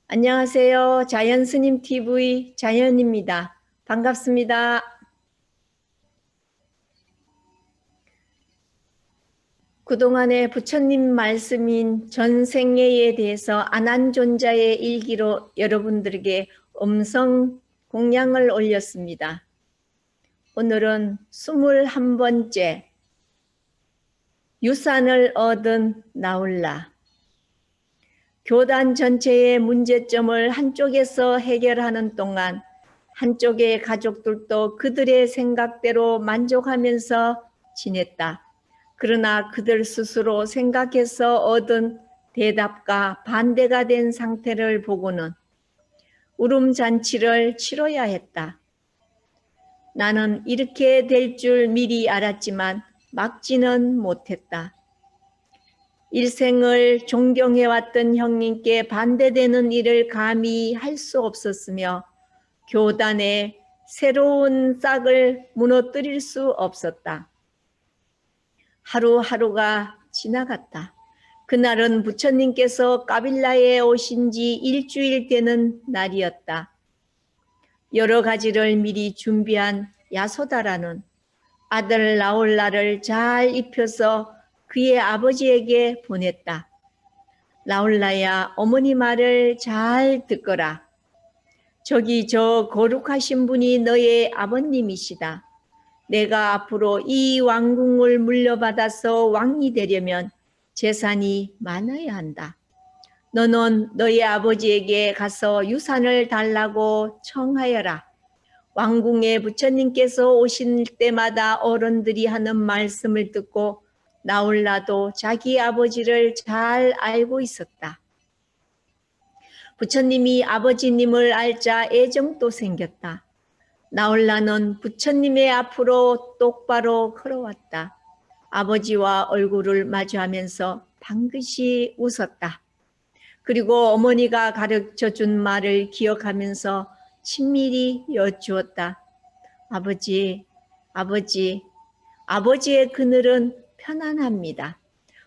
안녕하세요. 자연스님 TV 자연입니다. 반갑습니다. 그동안에 부처님 말씀인 전생애에 대해서 안한존자의 일기로 여러분들에게 음성 공양을 올렸습니다. 오늘은 21번째 유산을 얻은 나홀라. 교단 전체의 문제점을 한쪽에서 해결하는 동안 한쪽의 가족들도 그들의 생각대로 만족하면서 지냈다. 그러나 그들 스스로 생각해서 얻은 대답과 반대가 된 상태를 보고는 울음잔치를 치러야 했다. 나는 이렇게 될 줄 미리 알았지만 막지는 못했다. 일생을 존경해왔던 형님께 반대되는 일을 감히 할 수 없었으며 교단의 새로운 싹을 무너뜨릴 수 없었다. 하루하루가 지나갔다. 그날은 부처님께서 까빌라에 오신 지 일주일 되는 날이었다. 여러 가지를 미리 준비한 야소다라는 아들 나홀라를 잘 입혀서 그의 아버지에게 보냈다. 나홀라야, 어머니 말을 잘 듣거라. 저기 저 거룩하신 분이 너의 아버님이시다. 내가 앞으로 이 왕궁을 물려받아서 왕이 되려면 재산이 많아야 한다. 너는 너의 아버지에게 가서 유산을 달라고 청하여라. 왕궁에 부처님께서 오실 때마다 어른들이 하는 말씀을 듣고 나홀라도 자기 아버지를 잘 알고 있었다. 부처님이 아버지님을 알자 애정도 생겼다. 나홀라는 부처님의 앞으로 똑바로 걸어왔다. 아버지와 얼굴을 마주하면서 방긋이 웃었다. 그리고 어머니가 가르쳐준 말을 기억하면서 친밀히 여쭈었다. 아버지, 아버지의 그늘은 편안합니다.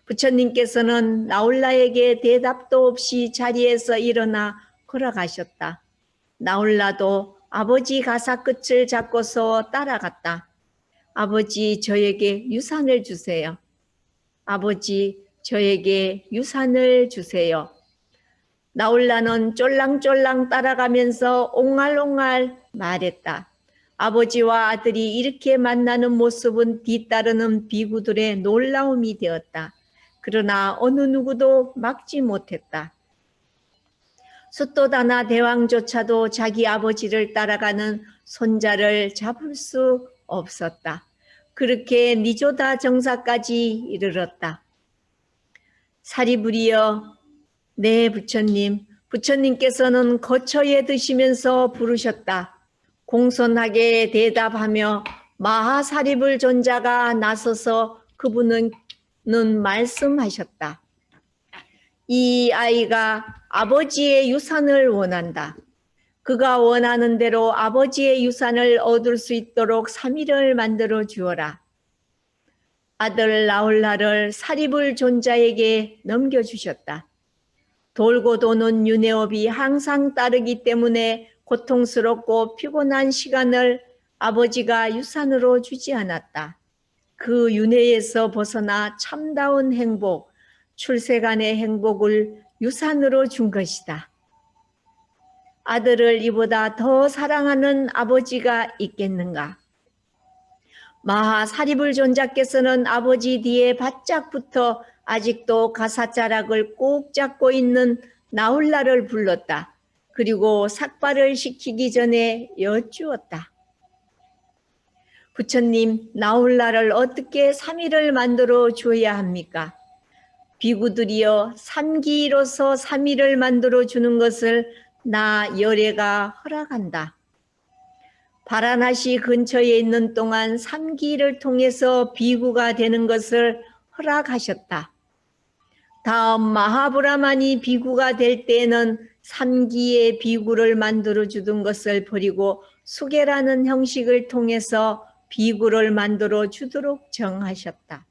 부처님께서는 나홀라에게 대답도 없이 자리에서 일어나 걸어가셨다. 나홀라도 아버지 가사 끝을 잡고서 따라갔다. 아버지, 저에게 유산을 주세요. 아버지, 저에게 유산을 주세요. 나홀라는 쫄랑쫄랑 따라가면서 옹알옹알 말했다. 아버지와 아들이 이렇게 만나는 모습은 뒤따르는 비구들의 놀라움이 되었다. 그러나 어느 누구도 막지 못했다. 숫도다나 대왕조차도 자기 아버지를 따라가는 손자를 잡을 수 없었다. 그렇게 니조다 정사까지 이르렀다. 사리부리여, 네 부처님, 부처님께서는 거처에 드시면서 부르셨다. 공손하게 대답하며 마하사리불 존자가 나서서 그분은 말씀하셨다. 이 아이가 아버지의 유산을 원한다. 그가 원하는 대로 아버지의 유산을 얻을 수 있도록 3일을 만들어 주어라. 아들 나홀라를 사리불 존자에게 넘겨주셨다. 돌고 도는 윤회업이 항상 따르기 때문에 고통스럽고 피곤한 시간을 아버지가 유산으로 주지 않았다. 그 윤회에서 벗어나 참다운 행복, 출세간의 행복을 유산으로 준 것이다. 아들을 이보다 더 사랑하는 아버지가 있겠는가? 마하사리불 존자께서는 아버지 뒤에 바짝 붙어 아직도 가사자락을 꼭 잡고 있는 나홀라를 불렀다. 그리고 삭발을 시키기 전에 여쭈었다. 부처님, 나홀라를 어떻게 3일을 만들어 줘야 합니까? 비구들이여, 3기로서 3일을 만들어 주는 것을 나 열애가 허락한다. 바라나시 근처에 있는 동안 3기를 통해서 비구가 되는 것을 허락하셨다. 다음 마하브라만이 비구가 될 때에는 3기의 비구를 만들어 주던 것을 버리고 수계라는 형식을 통해서 비구를 만들어 주도록 정하셨다.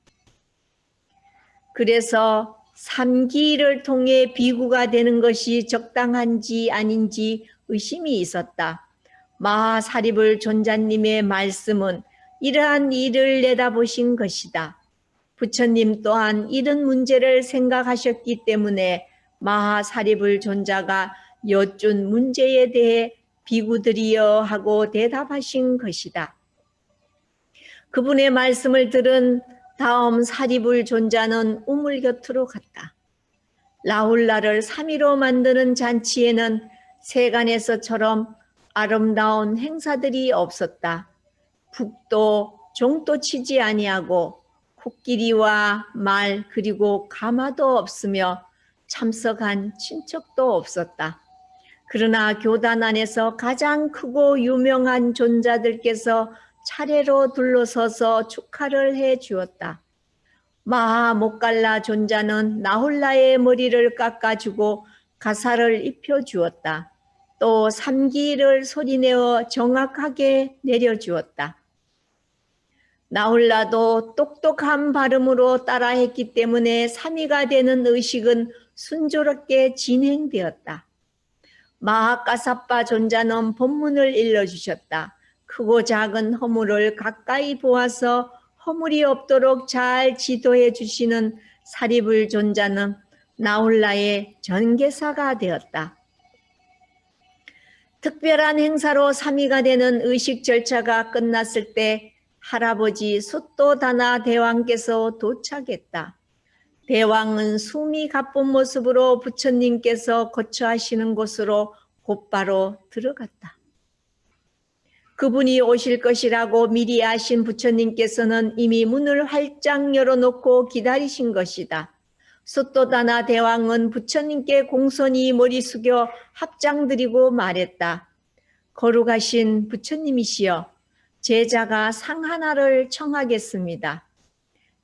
그래서 삼기를 통해 비구가 되는 것이 적당한지 아닌지 의심이 있었다. 마하사리불 존자님의 말씀은 이러한 일을 내다보신 것이다. 부처님 또한 이런 문제를 생각하셨기 때문에 마하사리불 존자가 여쭌 문제에 대해 비구들이여 하고 대답하신 것이다. 그분의 말씀을 들은 다음 사리불 존자는 우물 곁으로 갔다. 라훌라를 3위로 만드는 잔치에는 세간에서처럼 아름다운 행사들이 없었다. 북도 종도 치지 아니하고 코끼리와 말 그리고 가마도 없으며 참석한 친척도 없었다. 그러나 교단 안에서 가장 크고 유명한 존자들께서 차례로 둘러서서 축하를 해 주었다. 마하 모칼라 존자는 나홀라의 머리를 깎아주고 가사를 입혀 주었다. 또 삼기를 소리내어 정확하게 내려주었다. 나홀라도 똑똑한 발음으로 따라했기 때문에 3위가 되는 의식은 순조롭게 진행되었다. 마하가사빠 존자는 본문을 일러주셨다. 크고 작은 허물을 가까이 보아서 허물이 없도록 잘 지도해 주시는 사리불 존자는 나홀라의 전계사가 되었다. 특별한 행사로 3위가 되는 의식 절차가 끝났을 때 할아버지 수토다나 대왕께서 도착했다. 대왕은 숨이 가쁜 모습으로 부처님께서 거처하시는 곳으로 곧바로 들어갔다. 그분이 오실 것이라고 미리 아신 부처님께서는 이미 문을 활짝 열어놓고 기다리신 것이다. 수토다나 대왕은 부처님께 공손히 머리 숙여 합장드리고 말했다. 거룩하신 부처님이시여, 제자가 상 하나를 청하겠습니다.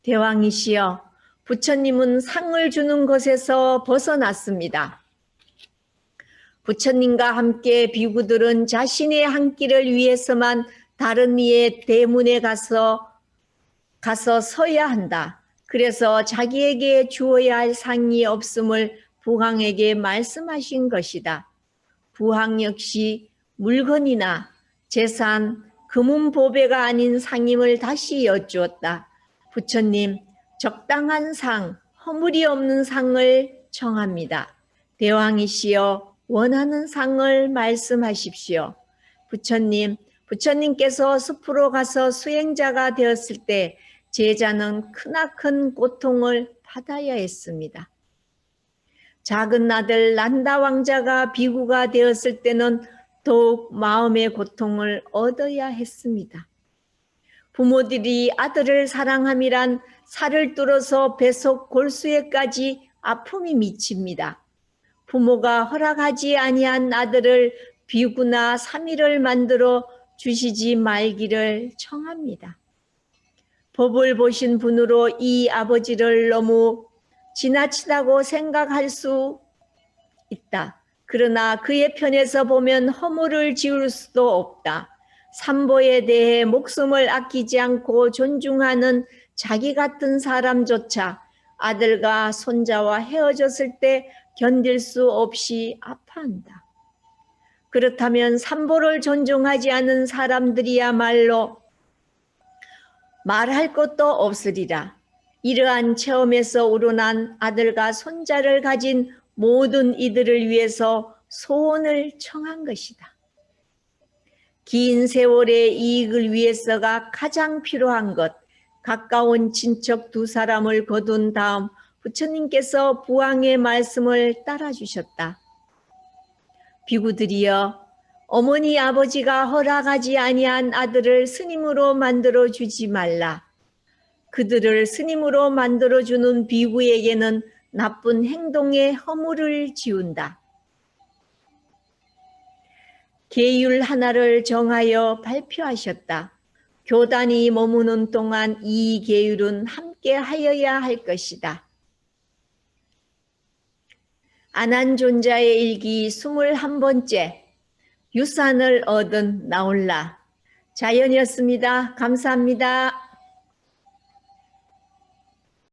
대왕이시여, 부처님은 상을 주는 것에서 벗어났습니다. 부처님과 함께 비구들은 자신의 한 끼를 위해서만 다른 이의 대문에 가서 서야 한다. 그래서 자기에게 주어야 할 상이 없음을 부항에게 말씀하신 것이다. 부항 역시 물건이나 재산, 금은보배가 아닌 상임을 다시 여쭈었다. 부처님, 적당한 상, 허물이 없는 상을 청합니다. 대왕이시여, 원하는 상을 말씀하십시오. 부처님께서 숲으로 가서 수행자가 되었을 때 제자는 크나큰 고통을 받아야 했습니다. 작은 아들 난다 왕자가 비구가 되었을 때는 더욱 마음의 고통을 얻어야 했습니다. 부모들이 아들을 사랑함이란 살을 뚫어서 뱃속 골수에까지 아픔이 미칩니다. 부모가 허락하지 아니한 아들을 비구나 삼위를 만들어 주시지 말기를 청합니다. 법을 보신 분으로 이 아버지를 너무 지나치다고 생각할 수 있다. 그러나 그의 편에서 보면 허물을 지울 수도 없다. 삼보에 대해 목숨을 아끼지 않고 존중하는 자기 같은 사람조차 아들과 손자와 헤어졌을 때 견딜 수 없이 아파한다. 그렇다면 삼보를 존중하지 않은 사람들이야말로 말할 것도 없으리라. 이러한 체험에서 우러난 아들과 손자를 가진 모든 이들을 위해서 소원을 청한 것이다. 긴 세월의 이익을 위해서가 가장 필요한 것, 가까운 친척 두 사람을 거둔 다음 부처님께서 부항의 말씀을 따라주셨다. 비구들이여, 어머니 아버지가 허락하지 아니한 아들을 스님으로 만들어 주지 말라. 그들을 스님으로 만들어 주는 비구에게는 나쁜 행동의 허물을 지운다. 계율 하나를 정하여 발표하셨다. 교단이 머무는 동안 이 계율은 함께 하여야 할 것이다. 아난존자의 일기 21번째, 유산을 얻은 나홀라. 자연이었습니다. 감사합니다.